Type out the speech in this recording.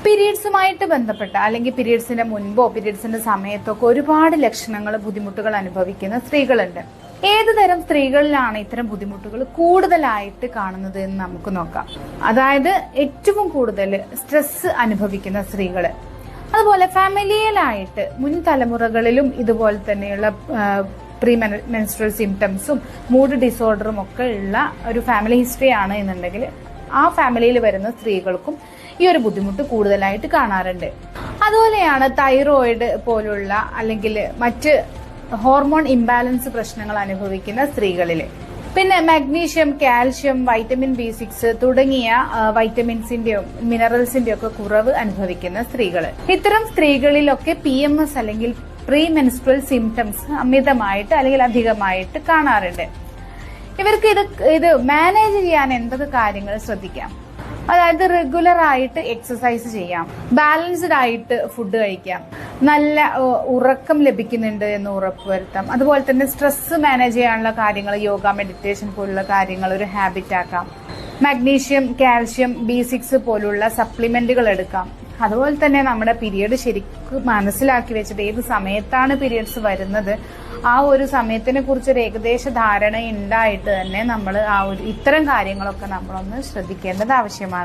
പീരീഡ്സുമായിട്ട് ബന്ധപ്പെട്ട അല്ലെങ്കിൽ പീരീഡ്സിന്റെ മുൻപോ പീരീഡ്സിന്റെ സമയത്തോ ഒക്കെ ഒരുപാട് ലക്ഷണങ്ങൾ ബുദ്ധിമുട്ടുകൾ അനുഭവിക്കുന്ന സ്ത്രീകളുണ്ട്. ഏത് തരം സ്ത്രീകളിലാണ് ഇത്തരം ബുദ്ധിമുട്ടുകൾ കൂടുതലായിട്ട് കാണുന്നത് എന്ന് നമുക്ക് നോക്കാം. അതായത് ഏറ്റവും കൂടുതൽ സ്ട്രെസ് അനുഭവിക്കുന്ന സ്ത്രീകള്, അതുപോലെ ഫാമിലിയലായിട്ട് മുൻ തലമുറകളിലും ഇതുപോലെ തന്നെയുള്ള പ്രീ മെൻസ്ട്രൽ സിംറ്റംസും മൂഡ് ഡിസോർഡറും ഒക്കെ ഉള്ള ഒരു ഫാമിലി ഹിസ്റ്ററി ആണ് എന്നുണ്ടെങ്കിൽ ആ ഫാമിലിയിൽ വരുന്ന സ്ത്രീകൾക്കും ഈ ഒരു ബുദ്ധിമുട്ട് കൂടുതലായിട്ട് കാണാറുണ്ട്. അതുപോലെയാണ് തൈറോയിഡ് പോലുള്ള അല്ലെങ്കിൽ മറ്റ് ഹോർമോൺ ഇംബാലൻസ് പ്രശ്നങ്ങൾ അനുഭവിക്കുന്ന സ്ത്രീകളിൽ. പിന്നെ മാഗ്നീഷ്യം, കാൽഷ്യം, വൈറ്റമിൻ B6 തുടങ്ങിയ വൈറ്റമിൻസിന്റെയും മിനറൽസിന്റെയും ഒക്കെ കുറവ് അനുഭവിക്കുന്ന സ്ത്രീകൾ. ഇത്തരം സ്ത്രീകളിലൊക്കെ PMS അല്ലെങ്കിൽ പ്രീ മെൻസ്ട്രൽ സിംറ്റംസ് അമിതമായിട്ട് അല്ലെങ്കിൽ അധികമായിട്ട് കാണാറുണ്ട്. ഇവർക്ക് ഇത് മാനേജ് ചെയ്യാൻ എന്തൊക്കെ കാര്യങ്ങൾ ശ്രദ്ധിക്കാം? അതായത് റെഗുലർ ആയിട്ട് എക്സസൈസ് ചെയ്യാം, ബാലൻസ്ഡ് ആയിട്ട് ഫുഡ് കഴിക്കാം, നല്ല ഉറക്കം ലഭിക്കുന്നുണ്ട് എന്ന് ഉറപ്പുവരുത്താം. അതുപോലെ തന്നെ സ്ട്രെസ് മാനേജ് ചെയ്യാനുള്ള കാര്യങ്ങൾ, യോഗ, മെഡിറ്റേഷൻ പോലുള്ള കാര്യങ്ങൾ ഒരു ഹാബിറ്റ് ആക്കാം. മാഗ്നീഷ്യം, കാൽഷ്യം, B6 പോലുള്ള സപ്ലിമെന്റുകൾ എടുക്കാം. അതുപോലെ തന്നെ നമ്മുടെ പീരിയഡ് ശരിക്കും മനസ്സിലാക്കി വെച്ചിട്ട് ഏത് സമയത്താണ് പീരിയഡ്സ് വരുന്നത് ആ ഒരു സമയത്തിനെ കുറിച്ച് ഒരു ഏകദേശ ധാരണ ഉണ്ടായിട്ട് തന്നെ നമ്മൾ ഇത്തരം കാര്യങ്ങളൊക്കെ നമ്മളൊന്ന് ശ്രദ്ധിക്കേണ്ടത് ആവശ്യമാണ്.